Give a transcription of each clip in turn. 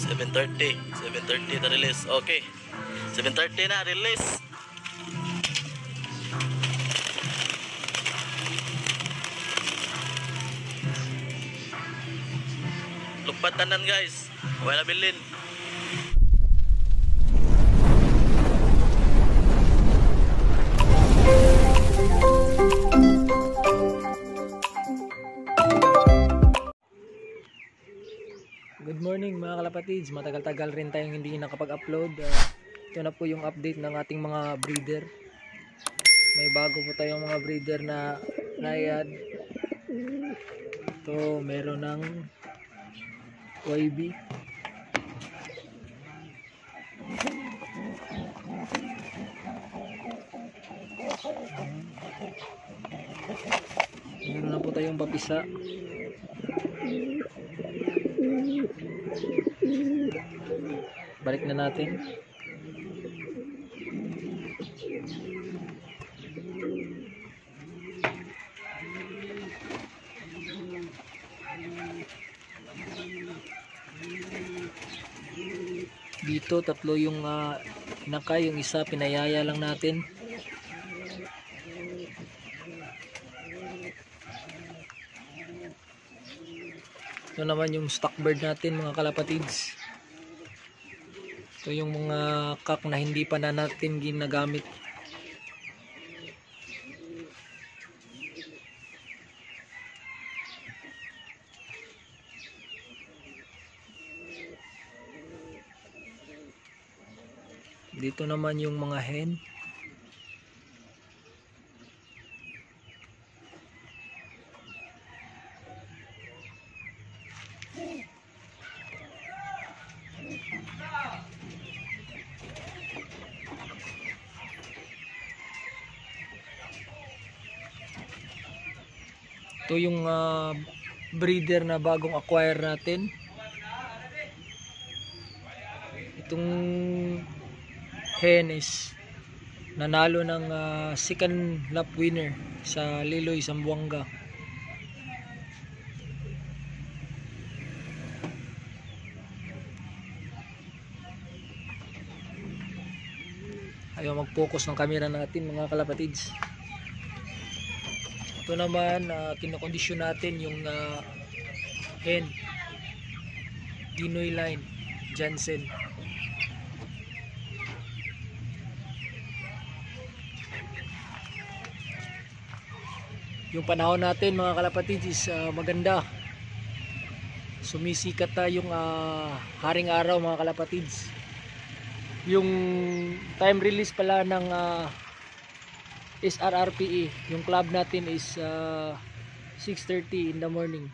7:30. 7:30 na release. Okay. 7:30 na release. Lupatanan guys. Wala bilin. Good morning mga kalapatids, matagal-tagal rin tayong hindi nakapag-upload. Ito na po yung update ng ating mga breeder. May bago po tayong mga breeder na naiad. Ito meron ng YB. Meron na po tayong papisa. Balik na natin. Dito tatlo yung inakay, yung isa pinayaya lang natin. Ito naman yung stock bird natin mga kalapatids. Ito yung mga kak na hindi pa na natin ginagamit. Dito naman yung mga hen. Ito yung breeder na bagong acquire natin. Itong hen is nanalo ng second lap winner sa Liloy, Zamboanga. Ayaw mag-focus ng camera natin mga kalapatids. Ito naman kinokondisyon natin yung hen Dinoy line Jansen. Yung panahon natin mga kalapatids is maganda. Sumisikat tayong haring araw mga kalapatids. Yung time release pala ng SRRPE, yung club natin is 6:30 in the morning.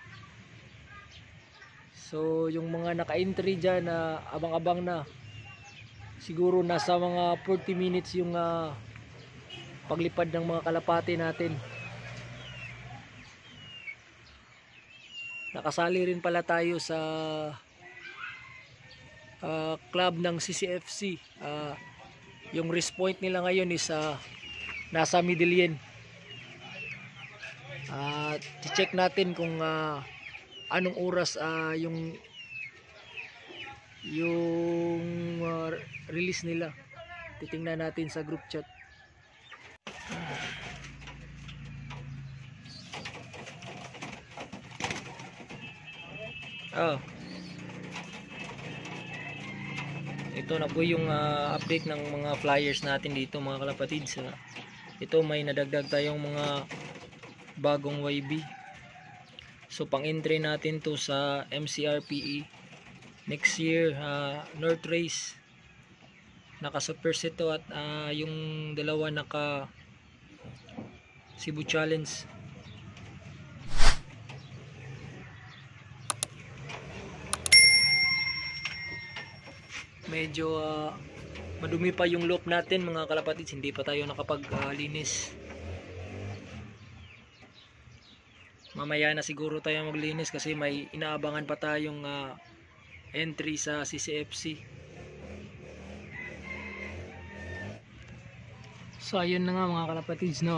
So yung mga naka-entry dyan abang-abang na. Siguro nasa mga 40 minutes yung paglipad ng mga kalapati natin. Nakasali rin pala tayo sa club ng CCFC. Yung race point nila ngayon is nasa Midillion. Check natin kung anong oras yung release nila. Titingnan natin sa group chat. Ito na po yung update ng mga flyers natin dito mga kalapatids. Ito may nadagdag tayong mga bagong YB. So pang entry natin to sa MCRPE next year. North Race naka Super Set to, at yung dalawa naka Cebu Challenge. Medyo madumi pa yung loop natin mga kalapatids, hindi pa tayo nakapaglinis. Mamaya na siguro tayo maglinis kasi may inaabangan pa tayong entry sa CCFC. So ayun na nga mga kalapatids, no,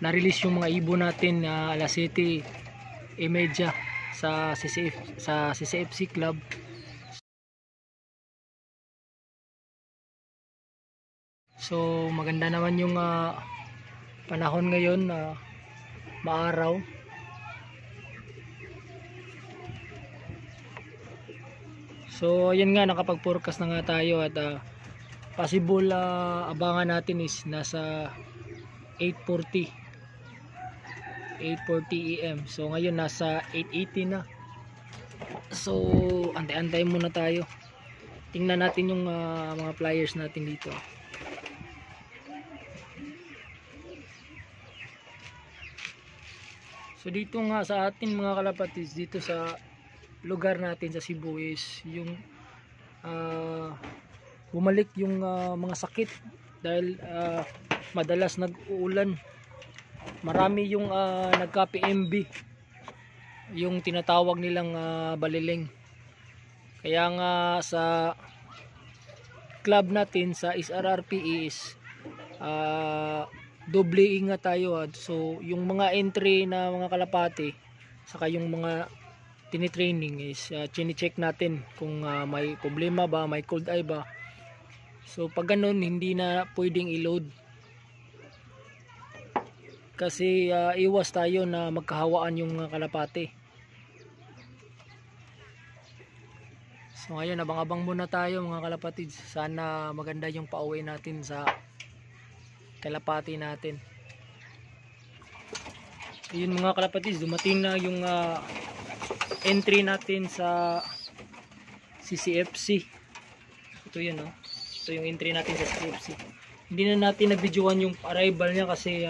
na-release yung mga ibon natin alas 7:30 sa CCFC Club. So maganda naman yung panahon ngayon na maaraw. So ayun nga, nakapag-forecast na nga tayo at possible abangan natin is nasa 8:40 AM. So ngayon nasa 8:80 na. So antay-antay muna tayo. Tingnan natin yung mga flyers natin dito. So dito nga sa atin mga kalapatids, dito sa lugar natin sa Cebu is yung bumalik yung mga sakit dahil madalas nag-uulan. Marami yung nagka-PMB, yung tinatawag nilang baliling. Kaya nga sa club natin sa SRRP is doble ingat tayo. So yung mga entry na mga kalapati saka yung mga tinitraining is chine-check natin kung may problema ba, may cold eye ba. So pag ganun, hindi na pwedeng i-load kasi iwas tayo na magkahawaan yung mga kalapati. So ngayon, abang-abang muna tayo mga kalapatids. Sana maganda yung pauwi natin sa kalapati natin. Ayun mga kalapatids, dumating na yung entry natin sa CCFC. Ito yun, ito yung entry natin sa CCFC. Hindi na natin na-videoan yung arrival niya kasi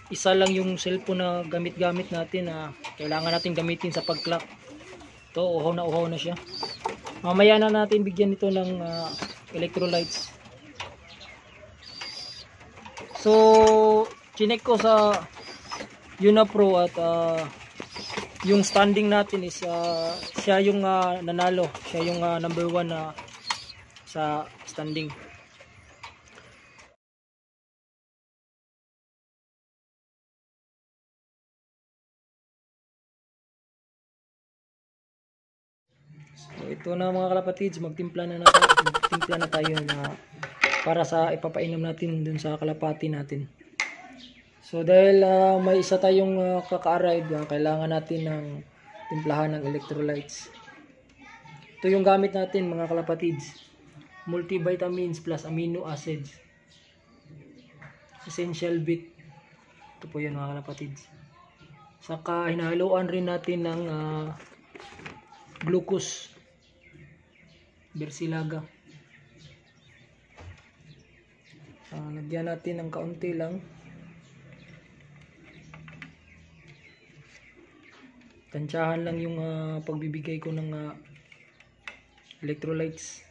isa lang yung cellphone na gamit-gamit natin. Kailangan natin gamitin sa pag-clock. Ito, uhaw na siya. Mamaya na natin bigyan ito ng electrolytes. So chinek ko sa Unapro at yung standing natin is siya yung nanalo, siya yung number 1 sa standing. So ito na mga kalapatids, magtimpla na tayo na para sa ipapainom natin dun sa kalapati natin. So dahil may isa tayong kaka-arrive, kailangan natin ng timplahan ng electrolytes. Ito yung gamit natin mga kalapatids, multivitamins plus amino acids, essential bit. Ito po yun mga kalapatids. Saka hinahaluan rin natin ng glucose, Bersilaga. Lagyan natin ng kaunti lang. Tansyahan lang yung pagbibigay ko ng electrolytes.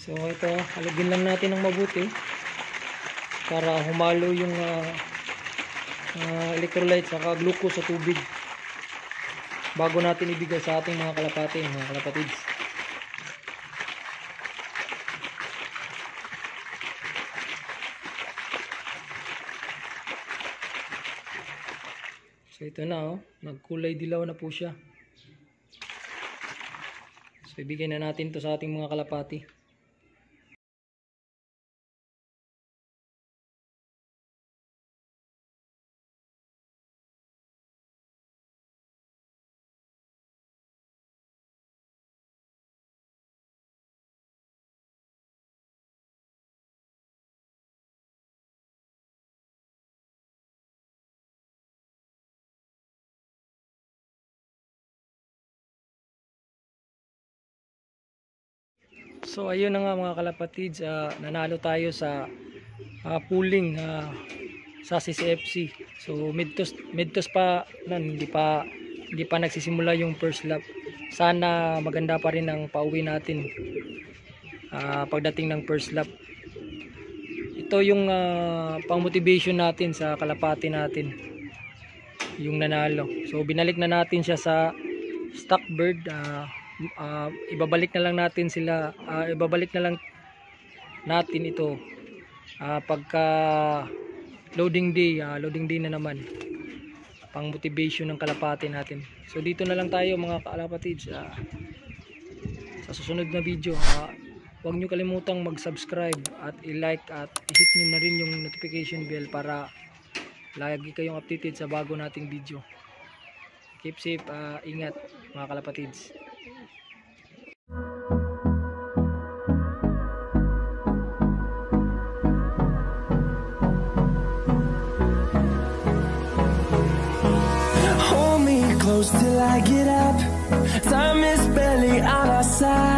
So ito, halugin lang natin ng mabuti para humalo yung electrolytes saka glucose sa tubig bago natin ibigay sa ating mga kalapati, mga kalapatids. So ito na, nagkulay dilaw na po siya. So ibigay na natin to sa ating mga kalapati. So ayun na nga mga kalapatids, nanalo tayo sa pooling sa CCFC. So midtos pa nun, hindi pa nagsisimula yung first lap. Sana maganda pa rin ang pauwi natin pagdating ng first lap. ito yung pang-motivation natin sa kalapati natin, yung nanalo. So binalik na natin siya sa stock bird. Ibabalik na lang natin sila, ibabalik na lang natin ito pagka loading day na naman, pang motivation ng kalapati natin. So dito na lang tayo mga kalapatids. Sa susunod na video, huwag nyo kalimutang mag-subscribe at i-like at i-hit nyo na rin yung notification bell para lagi kayong updated sa bago nating video. Keep safe, ingat mga kalapatids. Hold me close till I get up. Time is barely on our side.